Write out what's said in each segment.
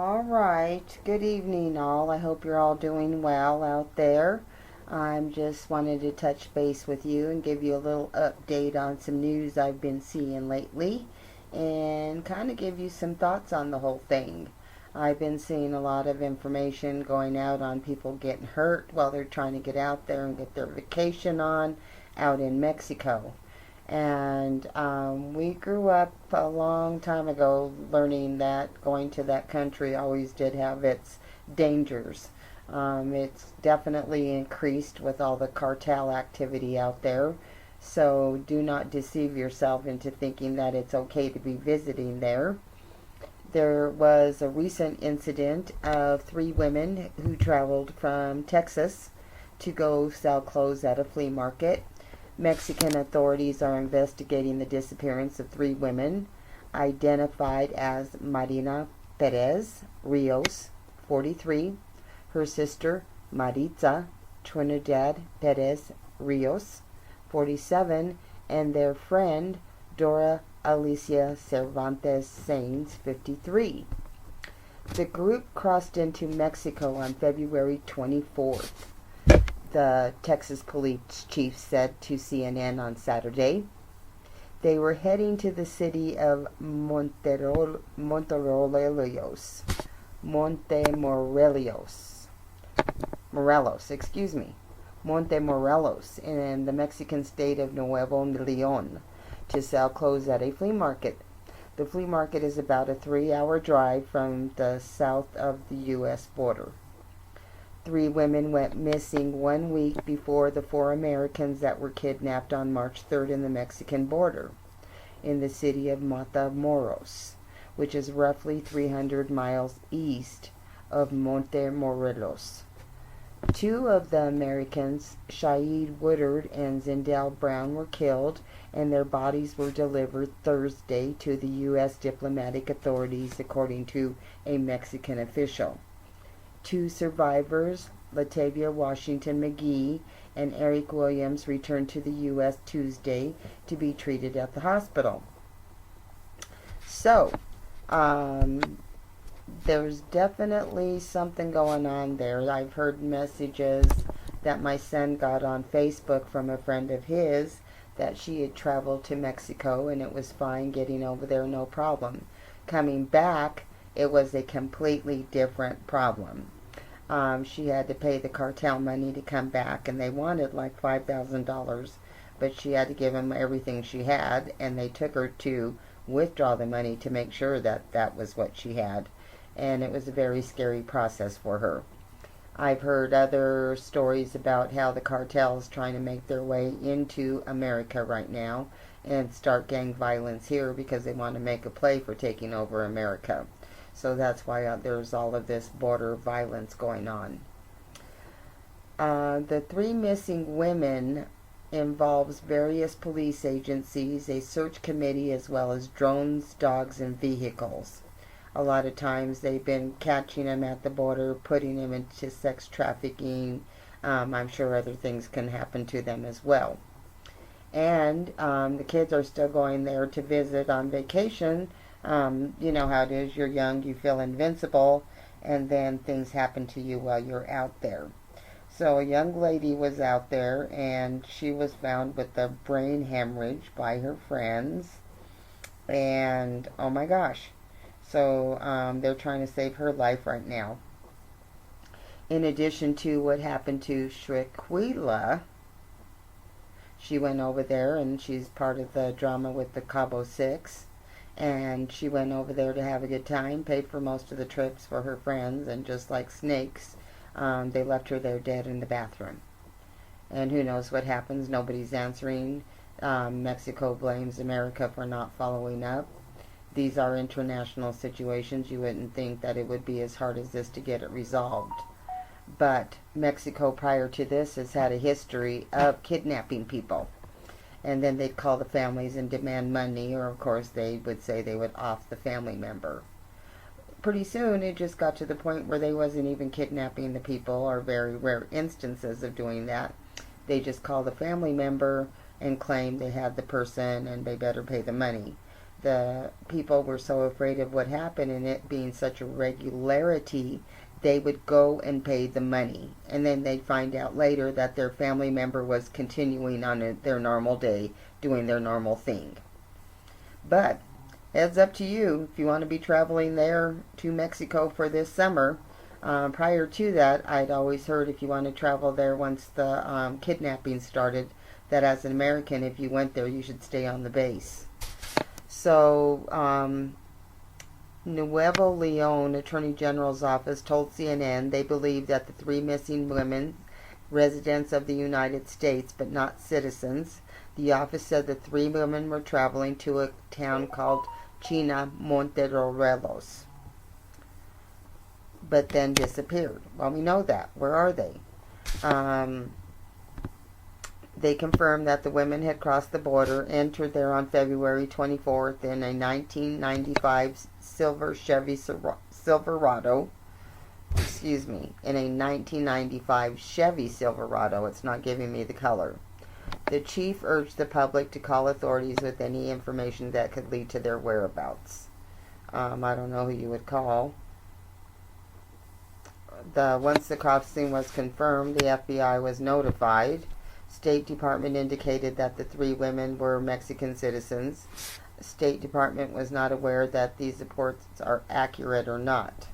All right. Good evening, all. I hope you're all doing well out there. I'm just wanted to touch base with you and give you a little update on some news I've been seeing lately and kind of give you some thoughts on the whole thing. I've been seeing a lot of information going out on people getting hurt while they're trying to get out there and get their vacation on out in Mexico. And we grew up a long time ago learning that going to that country always did have its dangers. It's definitely increased with all the cartel activity out there. So do not deceive yourself into thinking that it's okay to be visiting there. There was a recent incident of three women who traveled from Texas to go sell clothes at a flea market. Mexican authorities are investigating the disappearance of three women identified as Marina Perez Rios, 43, her sister Maritza Trinidad Perez Rios, 47, and their friend Dora Alicia Cervantes Sainz, 53. The group crossed into Mexico on February 24th. The Texas police chief said to CNN on Saturday. They were heading to the city of Montemorelos, Montemorelos in the Mexican state of Nuevo León to sell clothes at a flea market. The flea market is about a 3-hour drive from the south of the U.S. border. Three women went missing 1 week before the four Americans that were kidnapped on March 3rd in the Mexican border in the city of Matamoros, which is roughly 300 miles east of Montemorelos. Two of the Americans, Shaid Woodard and Zindell Brown, were killed, and their bodies were delivered Thursday to the U.S. diplomatic authorities, according to a Mexican official. Two survivors, Latavia Washington McGee and Eric Williams, returned to the U.S. Tuesday to be treated at the hospital. So, there's definitely something going on there. I've heard messages that my son got on Facebook from a friend of his that she had traveled to Mexico and it was fine getting over there, no problem. Coming back, it was a completely different problem. She had to pay the cartel money to come back, and they wanted like $5,000, but she had to give them everything she had, and they took her to withdraw the money to make sure that that was what she had, and it was a very scary process for her. I've heard other stories about how the cartel is trying to make their way into America right now and start gang violence here because they want to make a play for taking over America. So that's why there's all of this border violence going on. The three missing women involves various police agencies, a search committee, as well as drones, dogs, and vehicles. A lot of times they've been catching them at the border, putting them into sex trafficking. I'm sure other things can happen to them as well. And the kids are still going there to visit on vacation. You know how it is, you're young, you feel invincible, and then things happen to you while you're out there. So a young lady was out there, and she was found with a brain hemorrhage by her friends, and oh my gosh. So they're trying to save her life right now. In addition to what happened to Shriquila, she went over there, and she's part of the drama with the Cabo Six. And she went over there to have a good time, paid for most of the trips for her friends, and just like snakes, they left her there dead in the bathroom. And who knows what happens? Nobody's answering. Mexico blames America for not following up. These are international situations. You wouldn't think that it would be as hard as this to get it resolved. But Mexico, prior to this, has had a history of kidnapping people. And then they'd call the families and demand money, or of course they would say they would off the family member. Pretty soon it just got to the point where they wasn't even kidnapping the people, or very rare instances of doing that. They just call the family member and claim they had the person and they better pay the money. The people were so afraid of what happened and it being such a regularity, they would go and pay the money. And then they'd find out later that their family member was continuing on their normal day, doing their normal thing. But it's up to you if you want to be traveling there to Mexico for this summer. Prior to that, I'd always heard if you want to travel there once the kidnapping started, that as an American, if you went there, you should stay on the base. So, Nuevo Leon Attorney General's office told CNN they believe that the 3 missing women, residents of the United States but not citizens. The office said the 3 women were traveling to a town called China Monterorelos, but then disappeared. Well, we know that. Where are they? They confirmed that the women had crossed the border, entered there on February 24th in a 1995 silver Chevy Silverado. Excuse me, in a 1995 Chevy Silverado. It's not giving me the color. The chief urged the public to call authorities with any information that could lead to their whereabouts. I don't know who you would call. Once the crossing was confirmed, the FBI was notified. State Department indicated that the 3 women were Mexican citizens. State Department was not aware that these reports are accurate or not.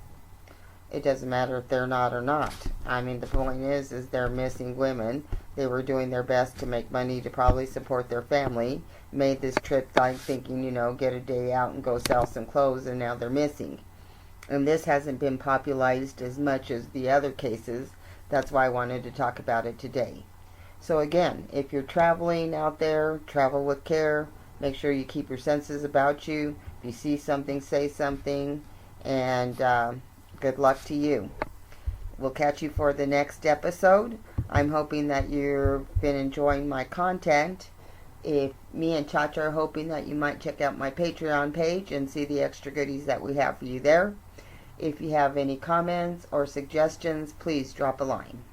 It doesn't matter if they're not or not. I mean, the point is they're missing women. They were doing their best to make money to probably support their family. Made this trip like thinking, get a day out and go sell some clothes, and now they're missing. And this hasn't been popularized as much as the other cases. That's why I wanted to talk about it today. So again, if you're traveling out there, travel with care. Make sure you keep your senses about you. If you see something, say something. And good luck to you. We'll catch you for the next episode. I'm hoping that you've been enjoying my content. If me and Chacha are hoping that you might check out my Patreon page and see the extra goodies that we have for you there. If you have any comments or suggestions, please drop a line.